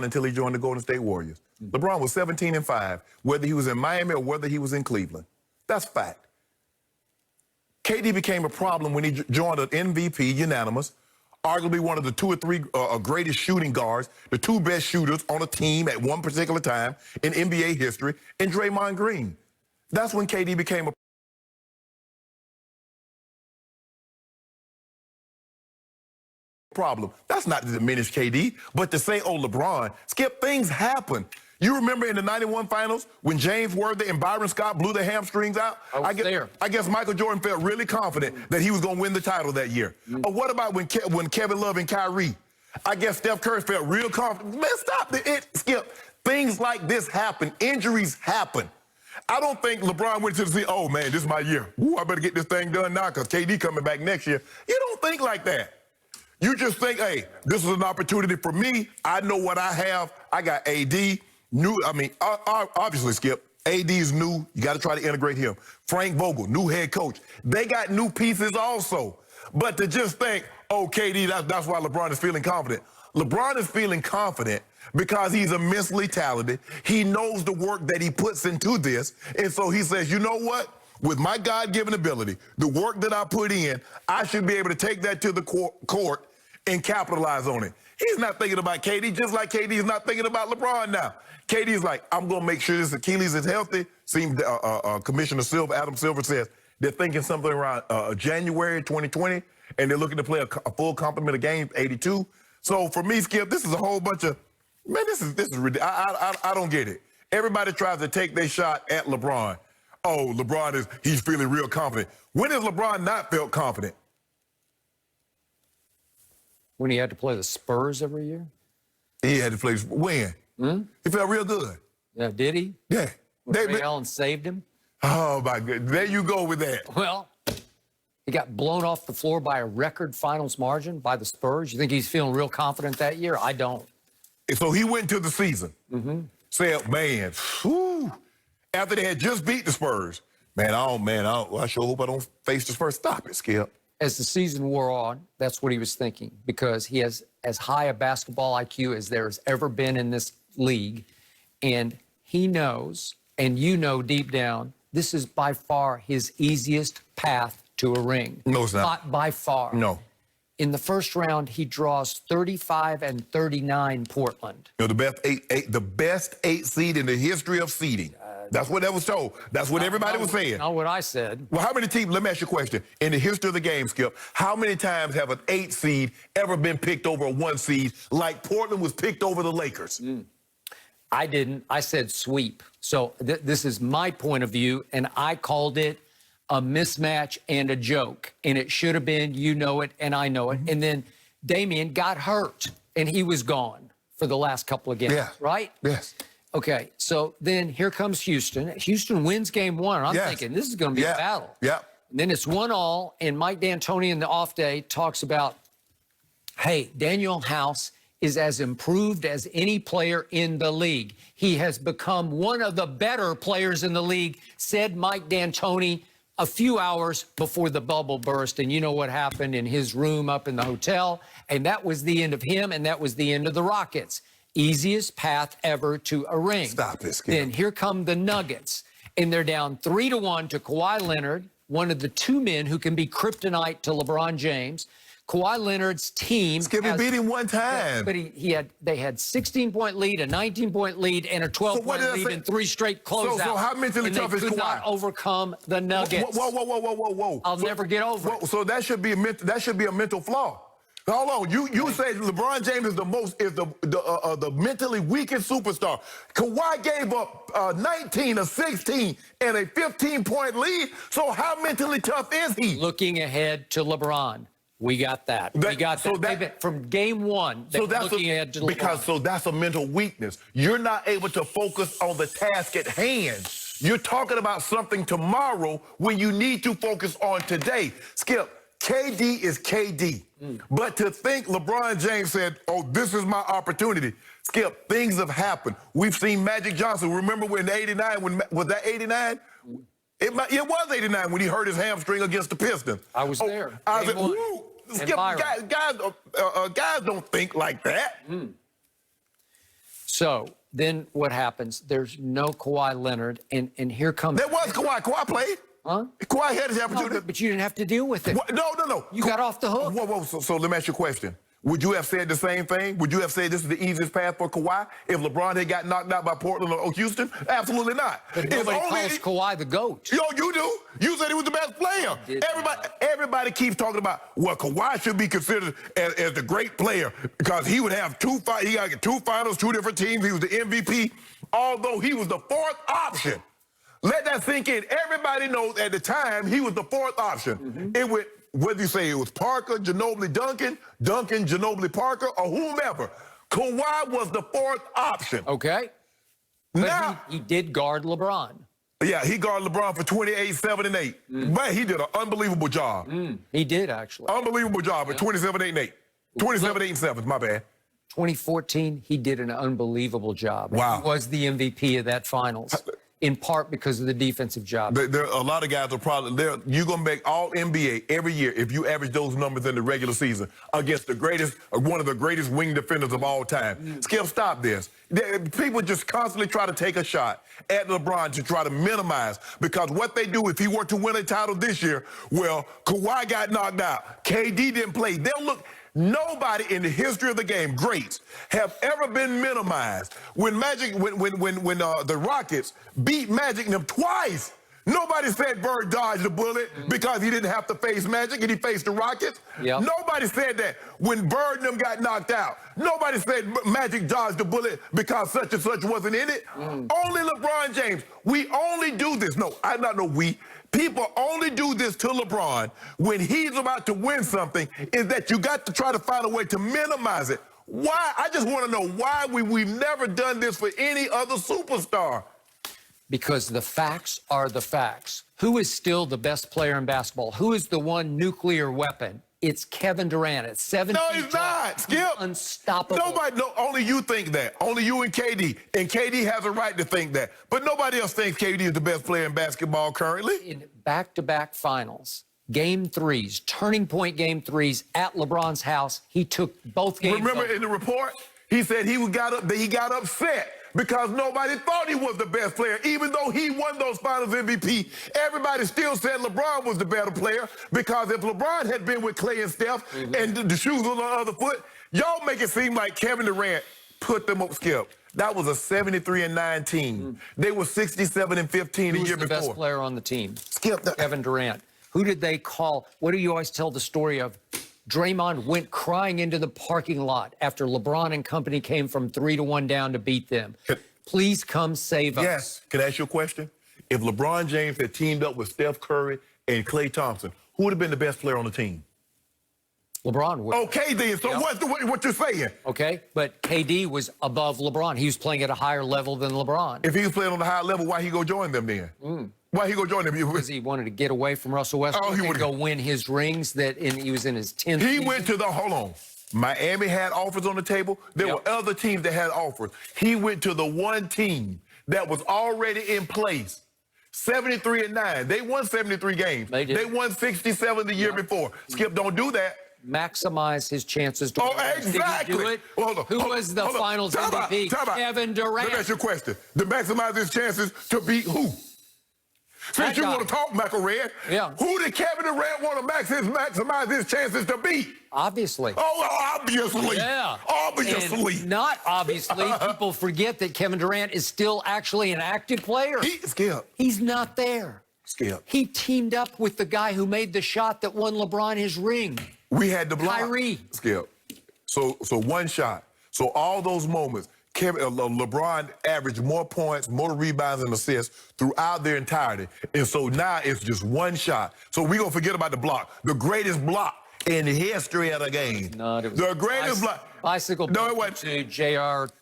until he joined the Golden State Warriors. LeBron was 17-5, whether he was in Miami or whether he was in Cleveland. That's fact. KD became a problem when he joined an MVP, unanimous, arguably one of the 2 or 3 greatest shooting guards, the 2 best shooters on a team at one particular time in NBA history, and Draymond Green. That's when KD became a problem. That's not to diminish KD, but to say, oh, LeBron, Skip, things happen. You remember in the 91 finals when James Worthy and Byron Scott blew their hamstrings out? I guess Michael Jordan felt really confident that he was going to win the title that year. Or what about when Kevin Love and Kyrie? I guess Steph Curry felt real confident. Man, stop it, Skip. Things like this happen. Injuries happen. I don't think LeBron went to the oh, man, this is my year. Ooh, I better get this thing done now because KD coming back next year. You don't think like that. You just think, hey, this is an opportunity for me. I know what I have. I got AD. Obviously, Skip, AD is new. You got to try to integrate him. Frank Vogel, new head coach. They got new pieces also. But to just think, oh, KD, that's why LeBron is feeling confident. LeBron is feeling confident because he's immensely talented. He knows the work that he puts into this. And so he says, you know what? With my God-given ability, the work that I put in, I should be able to take that to the court and capitalize on it. He's not thinking about KD, just like KD is not thinking about LeBron now. KD's like, I'm going to make sure this Achilles is healthy. Seems Commissioner Silver, Adam Silver says they're thinking something around January 2020, and they're looking to play a full complement of games, 82. So for me, Skip, this is a whole bunch of, man, this is ridiculous. I don't get it. Everybody tries to take their shot at LeBron. Oh, LeBron he's feeling real confident. When has LeBron not felt confident? When he had to play the Spurs every year? He had to play, when? He felt real good. Yeah, did he? Yeah. When Ray Allen saved him? Oh, my goodness. There you go with that. Well, he got blown off the floor by a record finals margin by the Spurs. You think he's feeling real confident that year? I don't. So he went into the season, said, man, whew, after they had just beat the Spurs, I sure hope I don't face the Spurs. Stop it, Skip. As the season wore on, that's what he was thinking, because he has as high a basketball IQ as there has ever been in this league. And he knows, and you know deep down, this is by far his easiest path to a ring. No, it's not. Not by far. No. In the first round, he draws 35 and 39 Portland. You know, the best eight seed in the history of seeding. That's what that was told. That's what everybody was saying. Not what I said. Well, how many teams, let me ask you a question. In the history of the game, Skip, how many times have an 8 seed ever been picked over a 1 seed like Portland was picked over the Lakers? I didn't. I said sweep. So this is my point of view, and I called it a mismatch and a joke. And it should have been, you know it, and I know it. And then Damian got hurt, and he was gone for the last couple of games, right? Yes. Okay, so then here comes Houston. Houston wins game 1. I'm thinking this is going to be a battle. Yeah. And then it's 1-1, and Mike D'Antoni in the off day talks about, hey, Daniel House is as improved as any player in the league. He has become one of the better players in the league, said Mike D'Antoni a few hours before the bubble burst. And you know what happened in his room up in the hotel? And that was the end of him, and that was the end of the Rockets. Easiest path ever to a ring. Stop this, Skip. Then here come the Nuggets, and they're down 3-1 to Kawhi Leonard, one of the 2 men who can be kryptonite to LeBron James. Kawhi Leonard's team. Skip, he beat him 1 time. But they had 16-point lead, a 19-point lead, and a 12-point lead in 3 straight closeouts. So how mentally tough is Kawhi? They could not overcome the Nuggets. Whoa. I'll never get over it. So that should be a mental flaw. Hold on, you say LeBron James is the mentally weakest superstar. Kawhi gave up 19 or 16 and a 15-point lead. So how mentally tough is he? Looking ahead to LeBron. We got that. We got that. From game 1, they're looking ahead to LeBron. So that's a mental weakness. You're not able to focus on the task at hand. You're talking about something tomorrow when you need to focus on today. Skip, KD is KD. But to think LeBron James said, oh, this is my opportunity. Skip, things have happened. We've seen Magic Johnson. Remember when 89, was that 89? It was 89 when he hurt his hamstring against the Pistons. I was there. I was like, woo. Skip, guys don't think like that. So then what happens? There's no Kawhi Leonard, and here comes... There was Kawhi. Kawhi played. Huh? Kawhi had his opportunity. No, but you didn't have to deal with it. What? No. You got off the hook. Whoa. So let me ask you a question. Would you have said the same thing? Would you have said this is the easiest path for Kawhi if LeBron had got knocked out by Portland or Houston? Absolutely not. But nobody calls Kawhi the GOAT. Yo, you do. You said he was the best player. Everybody keeps talking about, well, Kawhi should be considered as the great player because he would have he got to get 2 finals, 2 different teams. He was the MVP, although he was the 4th option. Let that sink in. Everybody knows at the time he was the 4th option. Mm-hmm. It would, whether you say it was Parker, Ginobili, Duncan, Ginobili, Parker, or whomever, Kawhi was the 4th option. Okay. But now he did guard LeBron. Yeah, he guarded LeBron for 28, 7, and 8. But he did an unbelievable job. He did, actually. Unbelievable job at 27, 8, and 8. 27, 8, and 7, my bad. 2014, he did an unbelievable job. Wow. He was the MVP of that finals, in part because of the defensive job. There are a lot of guys are probably there. You're gonna make all NBA every year if you average those numbers in the regular season against the greatest, one of the greatest wing defenders of all time. Skip, stop this. People just constantly try to take a shot at LeBron to try to minimize, because what they do if he were to win a title this year, well, Kawhi got knocked out, KD didn't play. They'll look. Nobody in the history of the game, greats, have ever been minimized. When the Rockets beat Magic and them twice, nobody said Bird dodged the bullet because he didn't have to face Magic and he faced the Rockets. Yep. Nobody said that when Bird and them got knocked out. Nobody said Magic dodged the bullet because such and such wasn't in it. Only LeBron James. We only do this. No, I not know we. People only do this to LeBron when he's about to win something, is that you got to try to find a way to minimize it. Why? I just want to know why we've never done this for any other superstar. Because the facts are the facts. Who is still the best player in basketball? Who is the one nuclear weapon? It's Kevin Durant at 7 No, feet he's not. Skip. He's unstoppable. Nobody, no, only you think that. Only you and KD. And KD has a right to think that. But nobody else thinks KD is the best player in basketball currently. In back-to-back finals, game 3s, turning point game 3s at LeBron's house, he took both games. Remember in the report, he said he got upset because nobody thought he was the best player. Even though he won those finals MVP, everybody still said LeBron was the better player, because if LeBron had been with Clay and Steph and the shoes on the other foot, y'all make it seem like Kevin Durant put them up, Skip. That was a 73-9 team. They were 67-15 the year before. Who was the best player on the team? Skip. Kevin Durant. Who did they call? What do you always tell the story of? Draymond went crying into the parking lot after LeBron and company came from 3-1 down to beat them. Please come save us. Yes. Can I ask you a question? If LeBron James had teamed up with Steph Curry and Klay Thompson, who would have been the best player on the team? LeBron would. Okay, then. So what you're saying? Okay, but KD was above LeBron. He was playing at a higher level than LeBron. If he was playing on a higher level, why he go join them then? Why he go join them? Because he wanted to get away from Russell Westbrook and go win his rings. He was in his 10th He season. went to the, hold on. Miami had offers on the table. There were other teams that had offers. He went to the one team that was already in place. 73-9. They won 73 games. They did. They won 67 the year before. Skip, don't do that. Maximize his chances to win. Exactly. Did he do it? Who was the finals MVP? Kevin Durant. Let me ask you a question. To maximize his chances to beat who? Since you want to talk, Michael Red, who did Kevin Durant want to maximize his chances to beat? Obviously. Oh, obviously. Yeah. Obviously. And not obviously. People forget that Kevin Durant is still actually an active player. Skip. He's not there. Skip. He teamed up with the guy who made the shot that won LeBron his ring. We had the block. Kyrie. Skip. So one shot. So all those moments, LeBron averaged more points, more rebounds, and assists throughout their entirety. And so now it's just one shot. So we're going to forget about the block. The greatest block in the history of the game. No, it was the greatest block. Bicycle no, it wasn't. To JR.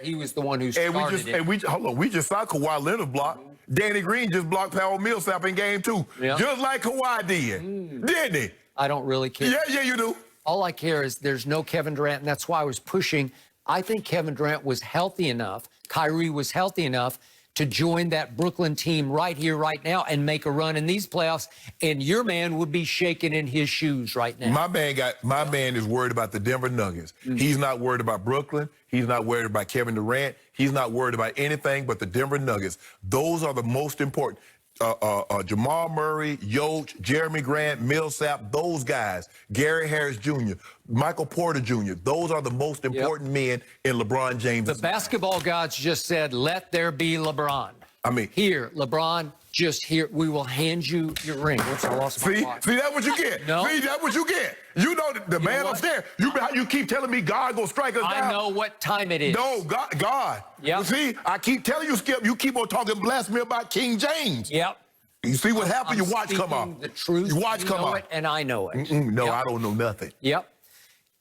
He was the one who started it. We just saw Kawhi Leonard block. Danny Green just blocked Powell Millsap in game 2. Just like Kawhi did. Didn't he? I don't really care. Yeah, you do. All I care is there's no Kevin Durant, and that's why I was pushing. I think Kevin Durant was healthy enough, Kyrie was healthy enough to join that Brooklyn team right here, right now, and make a run in these playoffs. And your man would be shaking in his shoes right now. My man is worried about the Denver Nuggets. He's not worried about Brooklyn. He's not worried about Kevin Durant. He's not worried about anything but the Denver Nuggets. Those are the most important. Jamal Murray, Yoch, Jeremy Grant, Millsap, those guys, Gary Harris Jr., Michael Porter Jr., those are the most important men in LeBron James. The basketball gods just said, let there be LeBron. I mean, here, LeBron, just here, we will hand you your ring. Whoops, I lost my watch. See, that's what you get. No. See, that's what you get. You know the man upstairs. You keep telling me God gonna strike us down. I know what time it is. No, God. Yep. You see, I keep telling you, Skip, you keep on talking blasphemy about King James. Yep. You see what happened? Your watch come off. The truth. Your watch come off. And I know it. No, yep. I don't know nothing. Yep.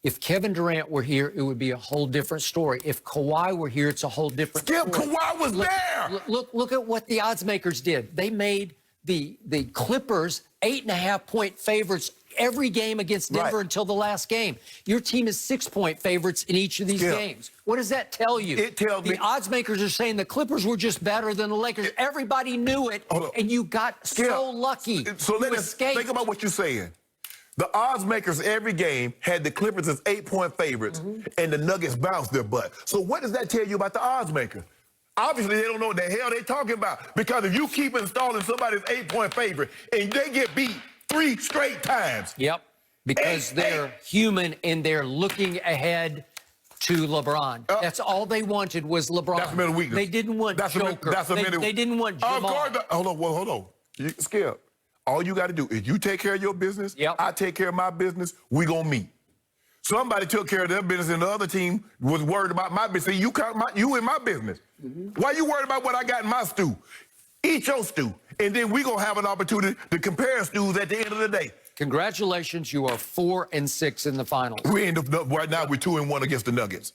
If Kevin Durant were here, it would be a whole different story. If Kawhi were here, it's a whole different story. Kawhi was there. Look at what the odds makers did. They made the Clippers 8.5-point favorites every game against Denver until the last game. Your team is 6-point favorites in each of these games. What does that tell you? It tells me the odds makers are saying the Clippers were just better than the Lakers. Everybody knew it, and you got so lucky. So let's think about what you're saying. The odds makers every game had the Clippers as 8-point favorites, and the Nuggets bounced their butt. So what does that tell you about the odds makers? Obviously, they don't know what the hell they're talking about, because if you keep installing somebody's 8-point favorite and they get beat 3 straight times. Yep, because they're human and they're looking ahead to LeBron. That's all they wanted was LeBron. That's a mental weakness. They didn't want Joker. They didn't want Jamal. Hold on. Skip. All you got to do is you take care of your business, I take care of my business, we going to meet. Somebody took care of their business and the other team was worried about my business. See, you in my business. Why you worried about what I got in my stew? Eat your stew, and then we going to have an opportunity to compare stews at the end of the day. Congratulations, you are 4-6 in the finals. Right now, we're 2-1 against the Nuggets.